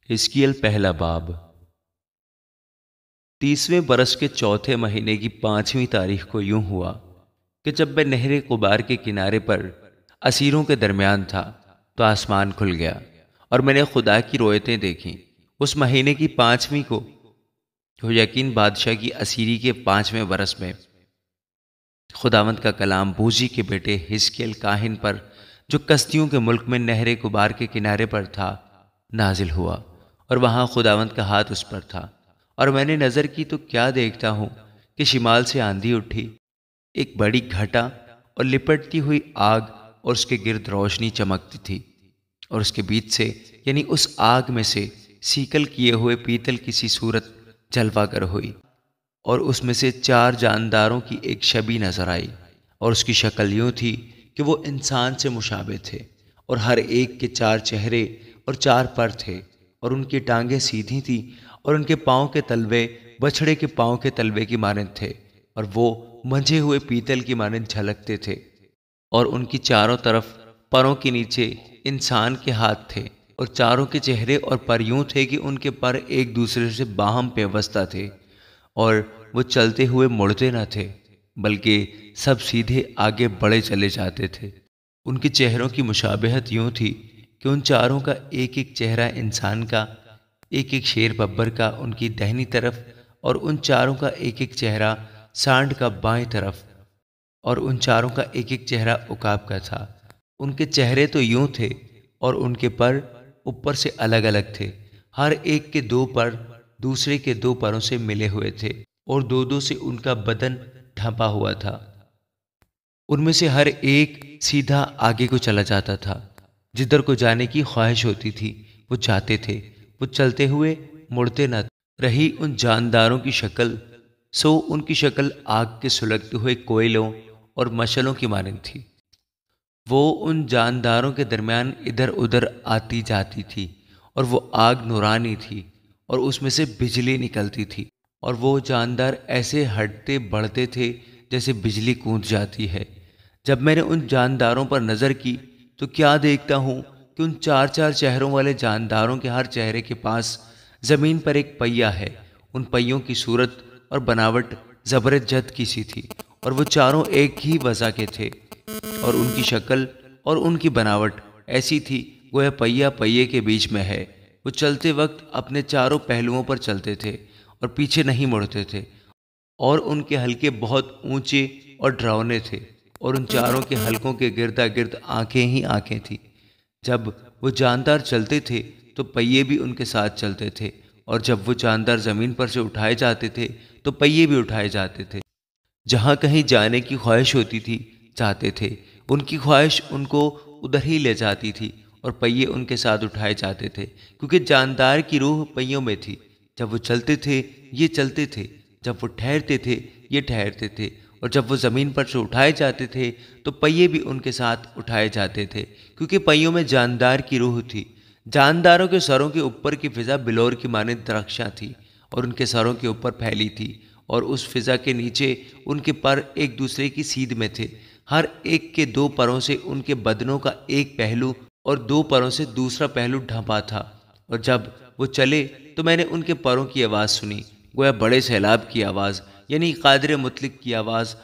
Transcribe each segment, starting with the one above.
حزقیل پہلا باب۔ 30ویں برس کے چوتھے مہینے کی 5ویں تاریخ کو یوں ہوا کہ جب میں نہر قبار کے کنارے پر اسیروں کے درمیان تھا تو آسمان کھل گیا اور میں نے خدا کی رویتیں دیکھیں۔ اس مہینے کی 5ویں کو یقین بادشاہ کی اسیری کے 5ویں برس میں خداوند کا کلام بوزی کے بیٹے حزقیل کاہن پر، جو کسدیوں کے ملک میں نہر قبار کے کنارے پر تھا، نازل ہوا، اور وہاں خداوند کا ہاتھ اس پر تھا۔ اور میں نے نظر کی تو کیا دیکھتا ہوں کہ شمال سے آندھی اٹھی، ایک بڑی گھٹا اور لپٹتی ہوئی آگ، اور اس کے گرد روشنی چمکتی تھی، اور اس کے بیچ سے یعنی اس آگ میں سے سیکل کیے ہوئے پیتل کی سی صورت جلوہ گر ہوئی، اور اس میں سے 4 جانداروں کی ایک شبیہ نظر آئی، اور اس کی شکل یوں تھی کہ وہ انسان سے مشابہ تھے، اور ہر ایک کے 4 چہرے اور 4 پر تھے، اور ان کی ٹانگیں سیدھی تھیں، اور ان کے پاؤں کے تلوے بچھڑے کے پاؤں کے تلوے کی مانند تھے، اور وہ منجھے ہوئے پیتل کی مانند جھلکتے تھے، اور ان کی چاروں طرف پروں کے نیچے انسان کے ہاتھ تھے، اور چاروں کے چہرے اور پر یوں تھے کہ ان کے پر ایک دوسرے سے باہم پیوستہ تھے، اور وہ چلتے ہوئے مڑتے نہ تھے بلکہ سب سیدھے آگے بڑھے چلے جاتے تھے۔ ان کے چہروں کی مشابہت یوں تھی کہ ان چاروں کا ایک ایک چہرہ انسان کا، ایک ایک شیر ببر کا ان کی دہنی طرف، اور ان چاروں کا ایک ایک چہرہ سانڈ کا بائیں طرف، اور ان چاروں کا ایک ایک چہرہ عقاب کا تھا۔ ان کے چہرے تو یوں تھے، اور ان کے پر اوپر سے الگ الگ تھے، ہر ایک کے 2 پر دوسرے کے 2 پروں سے ملے ہوئے تھے، اور 2 سے ان کا بدن ڈھانپا ہوا تھا۔ ان میں سے ہر ایک سیدھا آگے کو چلا جاتا تھا، جدھر کو جانے کی خواہش ہوتی تھی وہ جاتے تھے، وہ چلتے ہوئے مڑتے نہ رہی ان جانداروں کی شکل، سو ان کی شکل آگ کے سلگتے ہوئے کوئلوں اور مشلوں کی مانند تھی۔ وہ ان جانداروں کے درمیان ادھر ادھر آتی جاتی تھی، اور وہ آگ نورانی تھی، اور اس میں سے بجلی نکلتی تھی، اور وہ جاندار ایسے ہٹتے بڑھتے تھے جیسے بجلی کوند جاتی ہے۔ جب میں نے ان جانداروں پر نظر کی تو کیا دیکھتا ہوں کہ ان 4 چہروں والے جانداروں کے ہر چہرے کے پاس زمین پر ایک پہیا ہے۔ ان پہیوں کی صورت اور بناوٹ زبرجد کی سی تھی، اور وہ چاروں ایک ہی وضع کے تھے، اور ان کی شکل اور ان کی بناوٹ ایسی تھی گویا پہیا پہیے کے بیچ میں ہے۔ وہ چلتے وقت اپنے چاروں پہلوؤں پر چلتے تھے اور پیچھے نہیں مڑتے تھے، اور ان کے حلقے بہت اونچے اور ڈراؤنے تھے، اور ان چاروں کے حلقوں کے گردا گرد آنکھیں ہی آنکھیں تھیں۔ جب وہ جاندار چلتے تھے تو پہیے بھی ان کے ساتھ چلتے تھے، اور جب وہ جاندار زمین پر سے اٹھائے جاتے تھے تو پہیے بھی اٹھائے جاتے تھے۔ جہاں کہیں جانے کی خواہش ہوتی تھی جاتے تھے، ان کی خواہش ان کو ادھر ہی لے جاتی تھی، اور پہیے ان کے ساتھ اٹھائے جاتے تھے، کیونکہ جاندار کی روح پہیوں میں تھی۔ جب وہ چلتے تھے یہ چلتے تھے، جب وہ ٹھہرتے تھے یہ ٹھہرتے تھے، اور جب وہ زمین پر سے اٹھائے جاتے تھے تو پہیے بھی ان کے ساتھ اٹھائے جاتے تھے، کیونکہ پہیوں میں جاندار کی روح تھی۔ جانداروں کے سروں کے اوپر کی فضا بلور کی مانند درخشاں تھی، اور ان کے سروں کے اوپر پھیلی تھی، اور اس فضا کے نیچے ان کے پر ایک دوسرے کی سیدھ میں تھے۔ ہر ایک کے 2 پروں سے ان کے بدنوں کا ایک پہلو اور 2 پروں سے دوسرا پہلو ڈھانپا تھا۔ اور جب وہ چلے تو میں نے ان کے پروں کی آواز سنی، گویا بڑے سیلاب کی آواز، یعنی قادر مطلق کی آواز،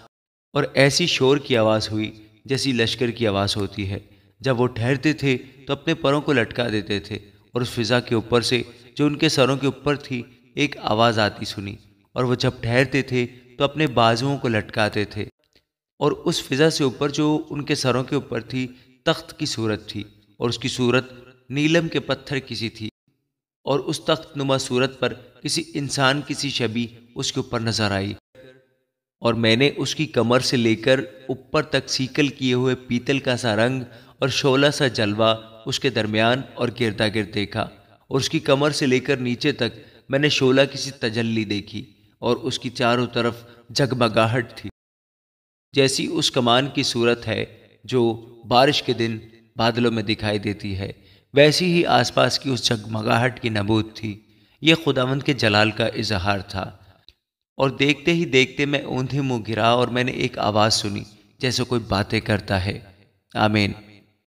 اور ایسی شور کی آواز ہوئی جیسی لشکر کی آواز ہوتی ہے۔ جب وہ ٹھہرتے تھے تو اپنے پروں کو لٹکا دیتے تھے، اور اس فضا کے اوپر سے جو ان کے سروں کے اوپر تھی ایک آواز آتی سنی، اور وہ جب ٹھہرتے تھے تو اپنے بازوؤں کو لٹکاتے تھے، اور اس فضا سے اوپر جو ان کے سروں کے اوپر تھی تخت کی صورت تھی، اور اس کی صورت نیلم کے پتھر کی سی تھی، اور اس تخت نما صورت پر کسی انسان کی سی شبیہ اس کے اوپر نظر آئی۔ اور میں نے اس کی کمر سے لے کر اوپر تک سیکل کیے ہوئے پیتل کا سا رنگ اور شعلہ سا جلوہ اس کے درمیان اور گردا گرد دیکھا، اور اس کی کمر سے لے کر نیچے تک میں نے شعلہ کی سی تجلی دیکھی، اور اس کی چاروں طرف جگمگاہٹ تھی، جیسی اس کمان کی صورت ہے جو بارش کے دن بادلوں میں دکھائی دیتی ہے، ویسی ہی آس پاس کی اس جگمگاہٹ کی نبوت تھی۔ یہ خداوند کے جلال کا اظہار تھا۔ اور دیکھتے ہی دیکھتے میں اوندھے منہ گرا، اور میں نے ایک آواز سنی جیسے کوئی باتیں کرتا ہے۔ آمین۔